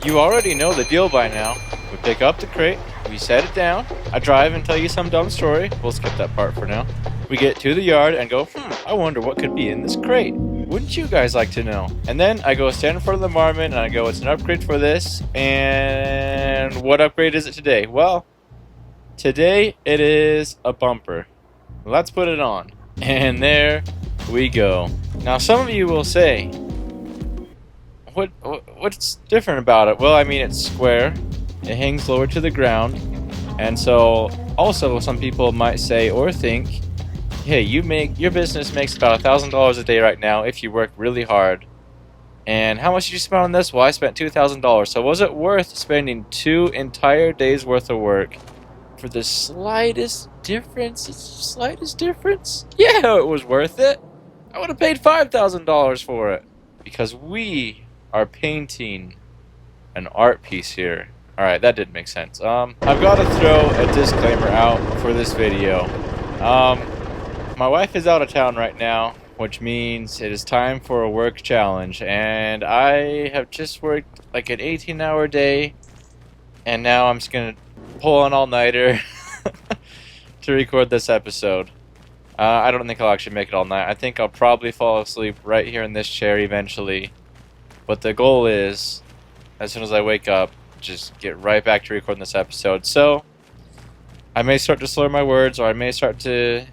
You already know the deal by now. We pick up the crate, we set it down, I drive and tell you some dumb story. We'll skip that part for now. We get to the yard and go, I wonder what could be in this crate. Wouldn't you guys like to know? And then I go stand in front of the marmot and I go, it's an upgrade for this. And what upgrade is it today? Well, today it is a bumper. Let's put it on. And there we go. Now some of you will say, what's different about it? Well, I mean, it's square. It hangs lower to the ground. And so also some people might say or think, hey, your business makes about $1,000 a day right now if you work really hard. And how much did you spend on this? Well, I spent $2,000. So was it worth spending 2 entire days worth of work for the slightest difference? Yeah, it was worth it. I would have paid $5,000 for it because we are painting an art piece here. Alright, that didn't make sense. I've got to throw a disclaimer out for this video. My wife is out of town right now, which means it is time for a work challenge, and I have just worked like an 18-hour day, and now I'm just gonna pull an all-nighter to record this episode. I don't think I'll actually make it all night. I think I'll probably fall asleep right here in this chair eventually, but the goal is, as soon as I wake up, just get right back to recording this episode. So I may start to slur my words, or I may start to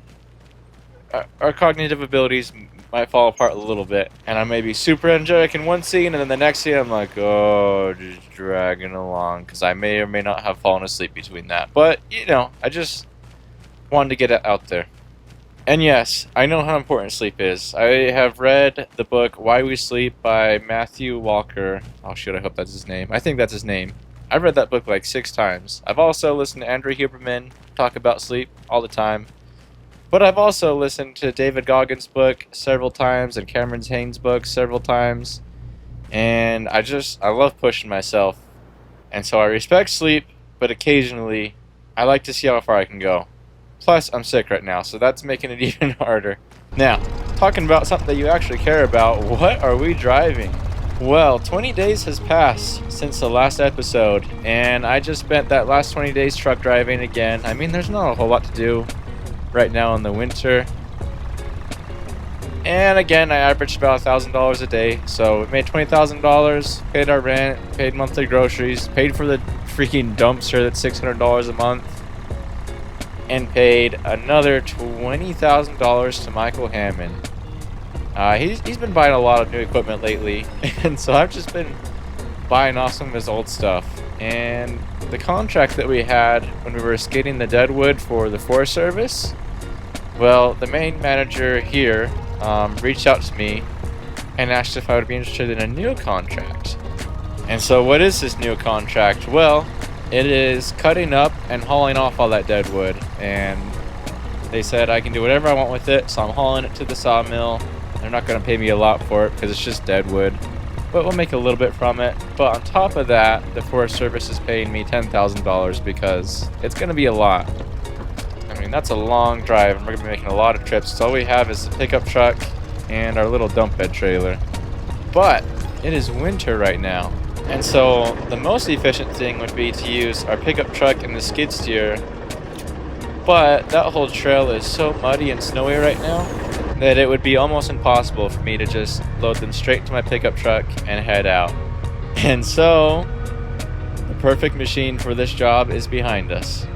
our cognitive abilities might fall apart a little bit, and I may be super energetic in one scene, and then the next scene I'm like, oh, just dragging along, because I may or may not have fallen asleep between that. But you know, I just wanted to get it out there. And yes, I know how important sleep is. I have read the book Why We Sleep by Matthew Walker. Oh shit, I hope that's his name. I think that's his name. I've read that book like 6 times. I've also listened to Andrew Huberman talk about sleep all the time. But I've also listened to David Goggins' book several times and Cameron Hanes' book several times. And I love pushing myself. And so I respect sleep, but occasionally I like to see how far I can go. Plus, I'm sick right now, so that's making it even harder. Now, talking about something that you actually care about, what are we driving? Well, 20 days has passed since the last episode, and I just spent that last 20 days truck driving again. I mean, there's not a whole lot to do right now in the winter. And again, I averaged about $1,000 a day, so we made $20,000, paid our rent, paid monthly groceries, paid for the freaking dumpster that's $600 a month, and paid another $20,000 to Michael Hammond. He's been buying a lot of new equipment lately, and so I've just been buying off some of his old stuff. And the contract that we had when we were skating the Deadwood for the Forest Service, well, the main manager here reached out to me and asked if I would be interested in a new contract. And so what is this new contract? Well, it is cutting up and hauling off all that deadwood, and they said I can do whatever I want with it, so I'm hauling it to the sawmill. They're not going to pay me a lot for it because it's just deadwood, but we'll make a little bit from it. But on top of that, the Forest Service is paying me $10,000 because it's going to be a lot. I mean, that's a long drive, and we're going to be making a lot of trips. So all we have is the pickup truck and our little dump bed trailer. But it is winter right now. And so the most efficient thing would be to use our pickup truck and the skid steer, but that whole trail is so muddy and snowy right now that it would be almost impossible for me to just load them straight to my pickup truck and head out. And so the perfect machine for this job is behind us.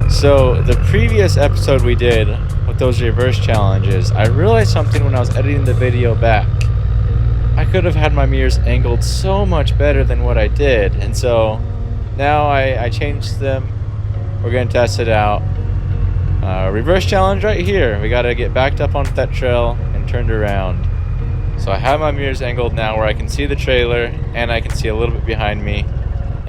So the previous episode we did with those reverse challenges, I realized something when I was editing the video back. I could have had my mirrors angled so much better than what I did, and so now I changed them. We're going to test it out. Reverse challenge right here. We got to get backed up onto that trail and turned around. So I have my mirrors angled now where I can see the trailer and I can see a little bit behind me.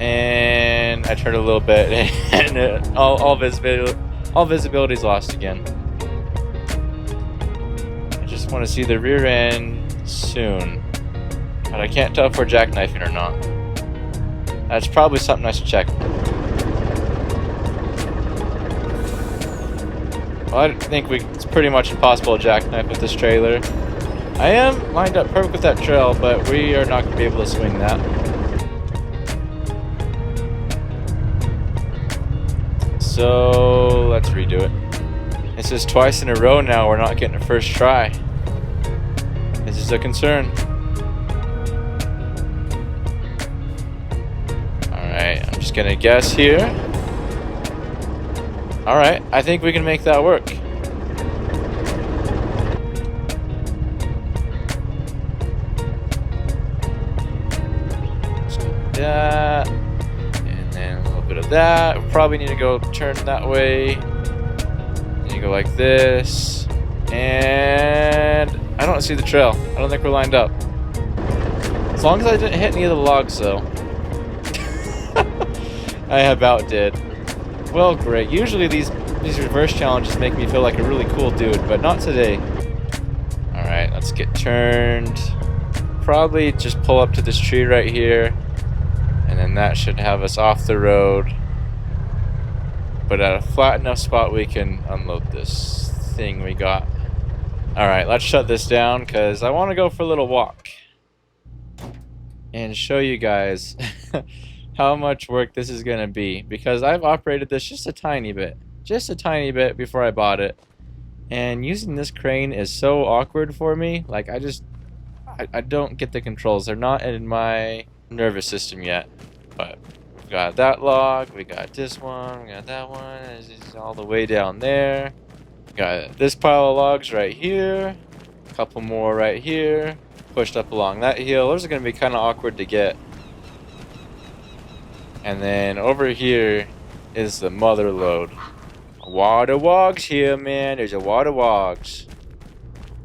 And I turned a little bit, and all visibility is lost again. I just want to see the rear end soon. But I can't tell if we're jackknifing or not. That's probably something I should check. Well, I think it's pretty much impossible to jackknife with this trailer. I am lined up perfect with that trail, but we are not going to be able to swing that. So let's redo it. This is twice in a row now we're not getting a first try. This is a concern. Alright, I'm just gonna guess here. Alright, I think we can make that work. Let's go with that. And then a little bit of that. We probably need to go turn that way. Then you go like this. And I don't see the trail. I don't think we're lined up. As long as I didn't hit any of the logs, though. I about did. Well, great. Usually these reverse challenges make me feel like a really cool dude, but not today. Alright, let's get turned. Probably just pull up to this tree right here. And then that should have us off the road. But at a flat enough spot we can unload this thing we got. Alright, let's shut this down because I want to go for a little walk. And show you guys how much work this is going to be. Because I've operated this just a tiny bit. Just a tiny bit before I bought it. And using this crane is so awkward for me. Like, I don't get the controls. They're not in my nervous system yet. But we've got that log. We got this one. We got that one. It's all the way down there. We got this pile of logs right here. A couple more right here. Pushed up along that hill. Those are going to be kind of awkward to get. And then over here is the mother load. A wad of wogs here, man. There's a wad of wogs.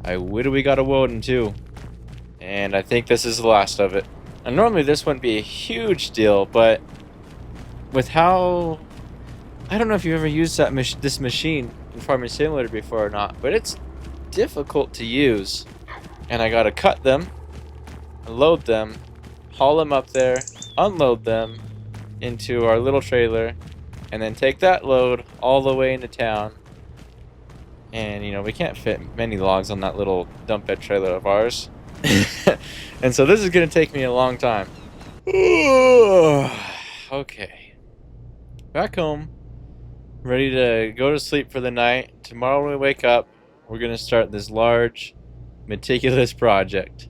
What do we got a woden too? And I think this is the last of it. And normally this wouldn't be a huge deal, but with how... I don't know if you've ever used this machine in Farming Simulator before or not, but it's difficult to use. And I gotta cut them, load them, haul them up there, unload them into our little trailer, and then take that load all the way into town. And you know, we can't fit many logs on that little dump bed trailer of ours. And so this is gonna take me a long time. Okay, back home, ready to go to sleep for the night. Tomorrow when we wake up, we're gonna start this large, meticulous project.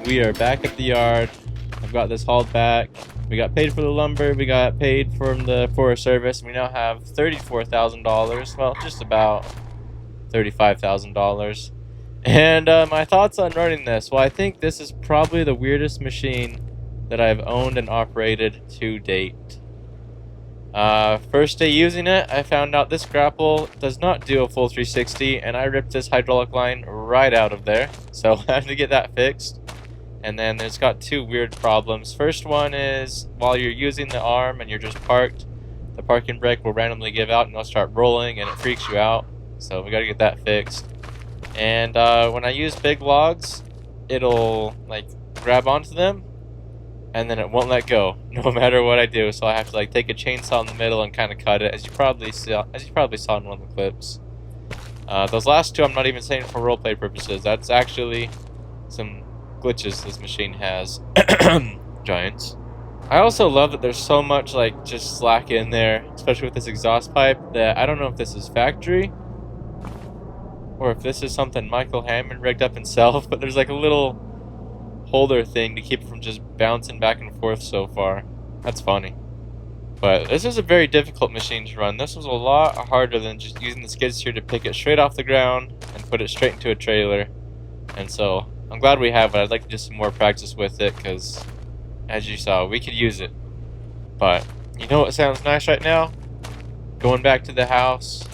we are back at the yard. I've got this hauled back. We got paid for the lumber. We got paid from the Forest Service. We now have $34,000. Well, just about $35,000. And my thoughts on running this. Well, I think this is probably the weirdest machine that I've owned and operated to date. First day using it, I found out this grapple does not do a full 360, and I ripped this hydraulic line right out of there. So I have to get that fixed. And then there's got two weird problems. First one is while you're using the arm and you're just parked, the parking brake will randomly give out and it'll start rolling and it freaks you out. So we gotta get that fixed. And when I use big logs, it'll like grab onto them and then it won't let go no matter what I do. So I have to like take a chainsaw in the middle and kind of cut it, as you probably saw in one of the clips. Those last two I'm not even saying for roleplay purposes. That's actually some glitches this machine has. Giants. I also love that there's so much like just slack in there, especially with this exhaust pipe, that I don't know if this is factory or if this is something Michael Hammond rigged up himself, but there's like a little holder thing to keep it from just bouncing back and forth so far. That's funny. But this is a very difficult machine to run. This was a lot harder than just using the skid steer to pick it straight off the ground and put it straight into a trailer. And so I'm glad we have it. I'd like to do some more practice with it because, as you saw, we could use it. But you know what sounds nice right now? Going back to the house,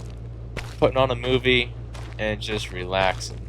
putting on a movie, and just relaxing.